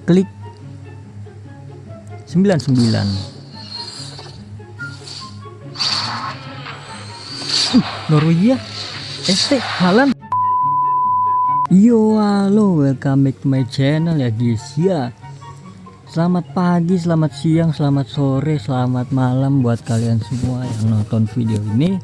klik 99. Norwegia ST Haaland. Yo, halo, welcome back to my channel ya guys ya. Selamat pagi, selamat siang, selamat sore, selamat malam buat kalian semua yang nonton video ini.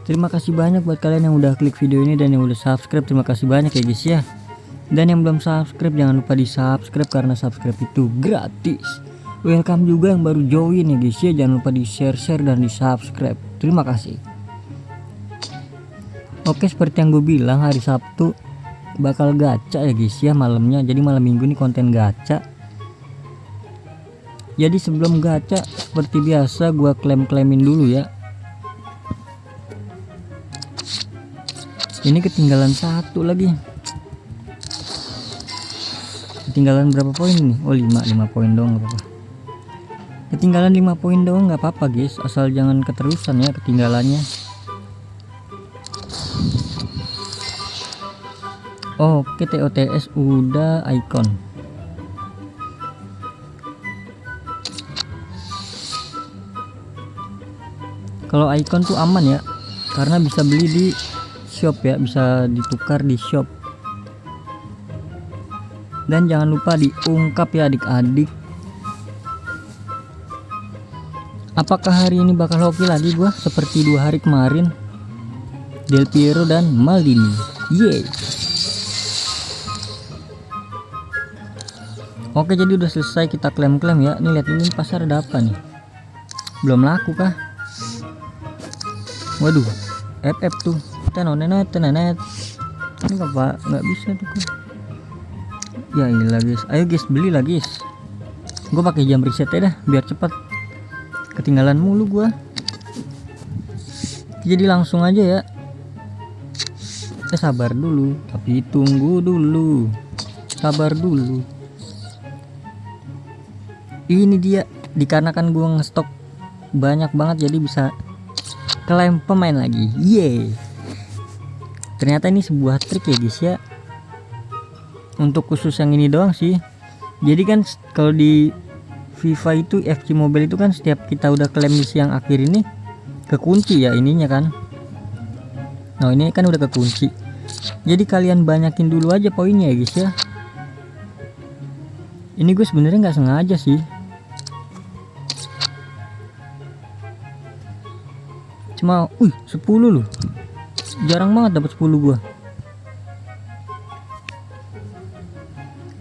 Terima kasih banyak buat kalian yang udah klik video ini dan yang udah subscribe. Terima kasih banyak ya guys ya. Dan yang belum subscribe jangan lupa di subscribe karena subscribe itu gratis. Welcome juga yang baru join ya guys ya. Jangan lupa di share dan di subscribe. Terima kasih. Oke, seperti yang gue bilang, hari Sabtu bakal gacha ya guys ya malamnya. Jadi malam minggu nih konten gacha. Jadi sebelum gacha seperti biasa gue klaim-klaimin dulu ya. Ini ketinggalan satu lagi. Ketinggalan berapa poin nih? Oh 5 poin doang, gak apa-apa. Ketinggalan 5 poin doang gak apa-apa guys, asal jangan keterusan ya ketinggalannya. Oke, TOTS udah icon. Kalau icon tuh aman ya, karena bisa beli di shop ya, bisa ditukar di shop. Dan jangan lupa diungkap ya adik-adik. Apakah hari ini bakal hoki lagi gua seperti 2 hari kemarin? Del Piero dan Maldini. Yeay. Oke, jadi udah selesai kita klaim-klaim ya. Nih lihat dulu pasar ada apa nih? Belum laku kah? Waduh, FF tuh. Tenenet. Ini nggak bisa tuh kan. Ya iyalah guys, ayo guys beli lah guys. Gue pakai jam reset ya dah biar cepat. Ketinggalan mulu gua. Jadi langsung aja ya. Sabar dulu, tapi tunggu dulu. Sabar dulu. Ini dia, dikarenakan gua ngestok banyak banget jadi bisa klaim pemain lagi. Yeay. Ternyata ini sebuah trik ya guys ya. Untuk khusus yang ini doang sih. Jadi kan kalau di FIFA itu FC Mobile itu kan setiap kita udah klaim misi yang akhir ini kekunci ya ininya kan. Nah ini kan udah kekunci. Jadi kalian banyakin dulu aja poinnya ya guys ya. Ini gue sebenarnya nggak sengaja sih. Cuma 10 loh. Jarang banget dapat 10 gua.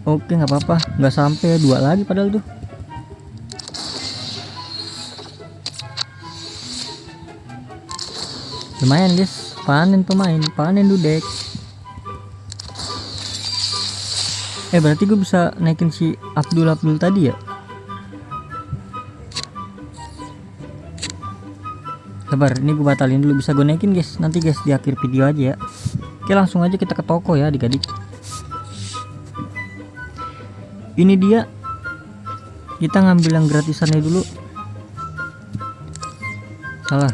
Oke, nggak apa-apa, nggak sampai 2 lagi padahal tuh. Lumayan guys, panen pemain, panen dudek. Berarti gue bisa naikin si Abdul tadi ya. Sabar, ini gue batalin dulu, bisa gue naikin guys. Nanti guys di akhir video aja ya. Oke, langsung aja kita ke toko ya adik-adik. Ini dia, kita ngambil yang gratisannya dulu. Salah.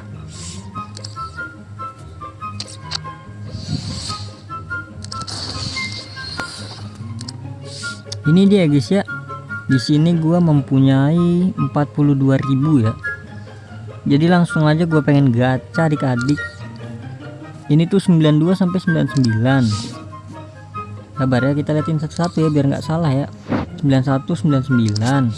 Ini dia guys ya. Di sini gua mempunyai 42.000 ya. Jadi langsung aja gua pengen gacha adik-adik. Ini tuh 92 sampai 99. Sabar ya, kita liatin satu-satu ya biar nggak salah ya. 9199.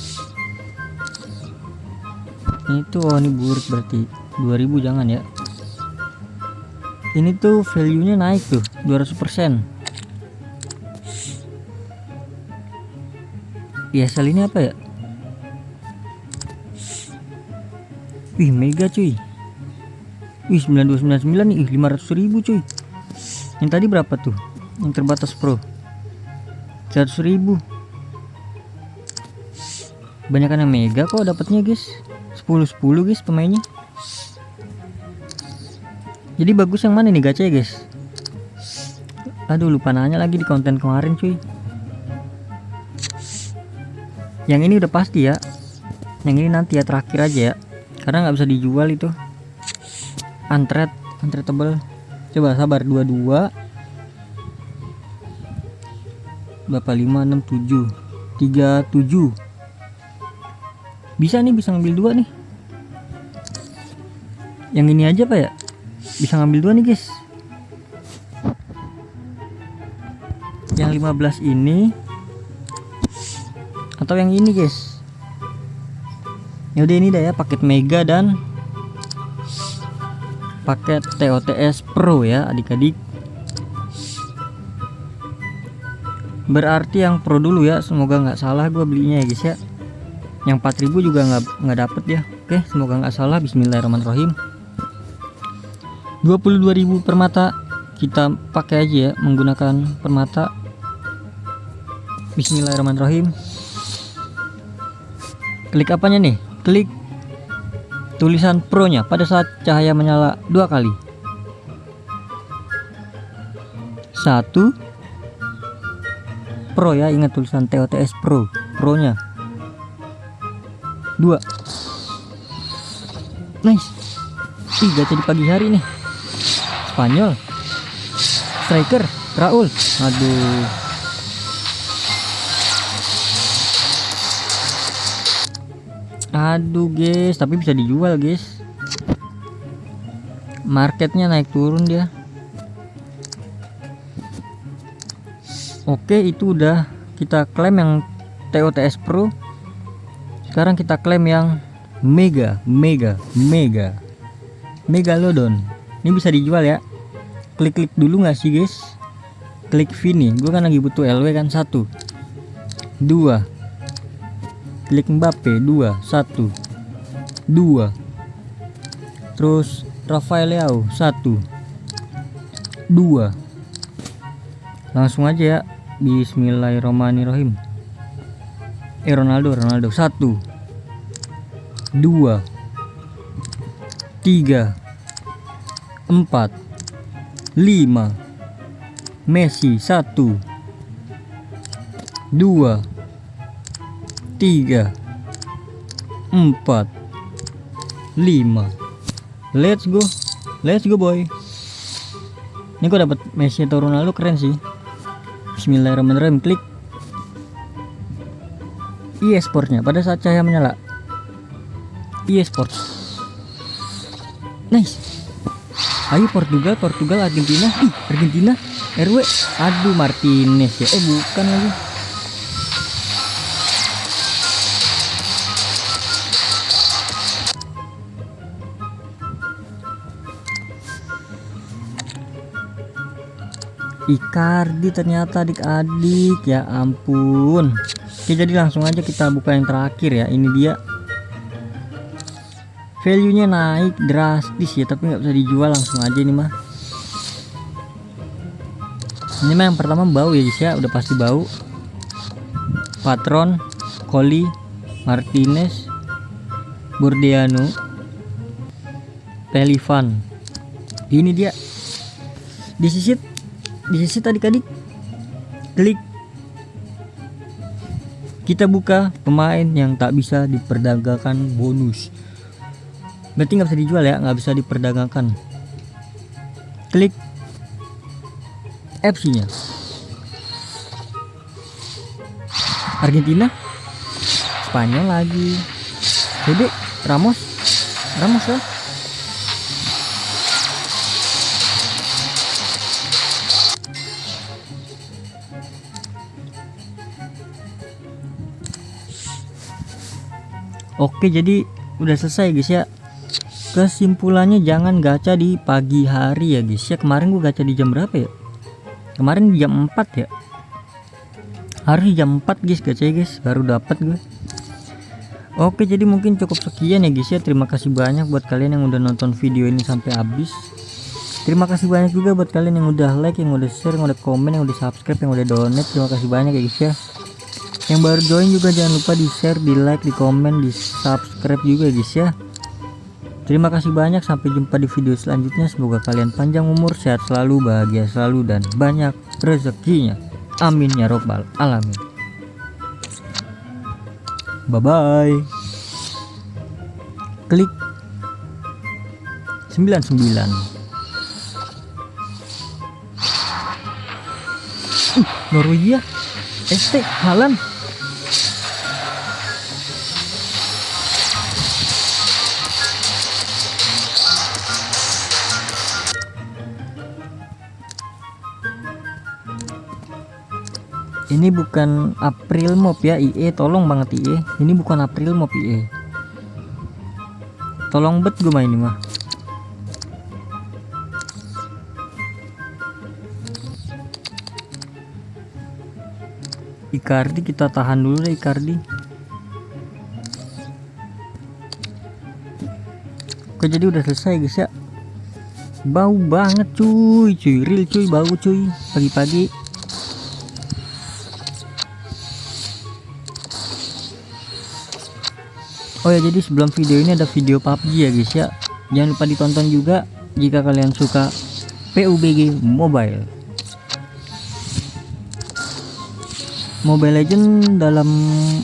Ini tuh ini buruk berarti 2000 jangan ya. Ini tuh value nya naik tuh 200%. ESL ini apa ya? Wih mega cuy. Wih 9299 nih. 500.000 cuy. Yang tadi berapa tuh? Yang terbatas pro 100.000. Banyakan yang mega kok dapatnya guys. 10 guys pemainnya. Jadi bagus yang mana nih gacha ya guys? Aduh lupa nanya lagi di konten kemarin cuy. Yang ini udah pasti ya. Yang ini nanti ya terakhir aja ya. Karena nggak bisa dijual itu. Untradeable. Coba sabar 22 Bapak 567. 37. Bisa nih, bisa ngambil 2 nih. Yang ini aja Pak ya, bisa ngambil 2 nih guys. Yang 15 ini atau yang ini guys. Ya udah, ini dah ya, paket mega dan paket TOTS Pro ya adik-adik. Berarti yang Pro dulu ya, semoga nggak salah gue belinya ya guys ya. Yang 4000 juga nggak dapet ya. Oke, semoga nggak salah. Bismillahirrahmanirrahim. 22.000 permata kita pakai aja ya, menggunakan permata. Bismillahirrahmanirrahim. Klik apanya nih? Klik tulisan Pro nya pada saat cahaya menyala 2 kali. 1 Pro ya, ingat tulisan TOTS Pro, Pro nya. 2. Nice. Gacha di pagi hari nih. Spanyol. Striker Raul. Aduh. Aduh guys, tapi bisa dijual guys. Marketnya naik turun dia. Oke, itu udah kita klaim yang TOTS Pro. Sekarang kita klaim yang Megalodon. Ini bisa dijual ya. Klik dulu nggak sih guys? Klik Vini. Gue kan lagi butuh LW kan. 1 2. Klik Mbappe 2 1 2. Terus Rafael Leao 1 2. Langsung aja ya. Bismillahirrahmanirrahim. Ronaldo 1 2 3 4 5. Messi 1 2 3 4 5. Let's go boy. Ini kok dapat Messi atau Ronaldo, keren sih. Bismillahirrahmanirrahim. Klik e-sportnya pada saat cahaya menyala. E-sport. Nice. Ayo Portugal, Argentina. Argentina RW. Aduh, Martinez ya. Bukan lagi. Icardi ternyata adik-adik, ya ampun. Oke, jadi langsung aja kita buka yang terakhir ya. Ini dia. Value nya naik drastis ya, tapi nggak bisa dijual. Langsung aja ini mah. Ini mah yang pertama bau ya guys ya, udah pasti bau. Patron, Coli, Martinez, Bordeano, Pelivan. Ini dia. Disisit adik-adik. Klik. Kita buka pemain yang tak bisa diperdagangkan bonus. Berarti nggak bisa dijual ya, nggak bisa diperdagangkan. Klik FC nya. Argentina, Spanyol lagi. Jadi Ramos lah. Oke, jadi udah selesai guys ya. Kesimpulannya, jangan gacha di pagi hari ya guys ya. Kemarin gue gacha di jam berapa ya? Kemarin di jam 4 ya. Hari jam 4 guys gacha guys, baru dapat gue. Oke, jadi mungkin cukup sekian ya guys ya. Terima kasih banyak buat kalian yang udah nonton video ini sampai habis. Terima kasih banyak juga buat kalian yang udah like, yang udah share, yang udah komen, yang udah subscribe, yang udah donate. Terima kasih banyak ya guys ya. Yang baru join juga jangan lupa di share, di like, di komen, di subscribe juga guys ya. Terima kasih banyak, sampai jumpa di video selanjutnya. Semoga kalian panjang umur, sehat selalu, bahagia selalu, dan banyak rezekinya. Amin ya robbal alamin. Bye bye. Klik 99. Norwegia ST Haaland Ini bukan April Mop ya IE, tolong banget IE. Ini bukan April Mop IE. Tolong bet gue main ini mah. Icardi kita tahan dulu deh Icardi. Oke, jadi udah selesai guys ya. Bau banget cuy, real cuy, bau cuy pagi-pagi. Oh ya, jadi sebelum video ini ada video PUBG ya guys ya. Jangan lupa ditonton juga jika kalian suka PUBG Mobile. Mobile Legend dalam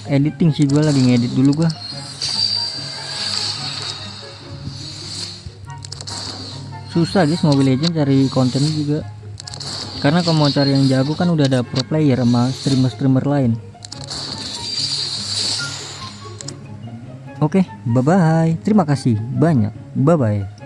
editing sih, gue lagi ngedit dulu gua. Susah guys Mobile Legend cari konten juga. Karena kalau mau cari yang jago kan udah ada pro player sama streamer-streamer lain. Oke, bye bye. Terima kasih banyak. Bye bye.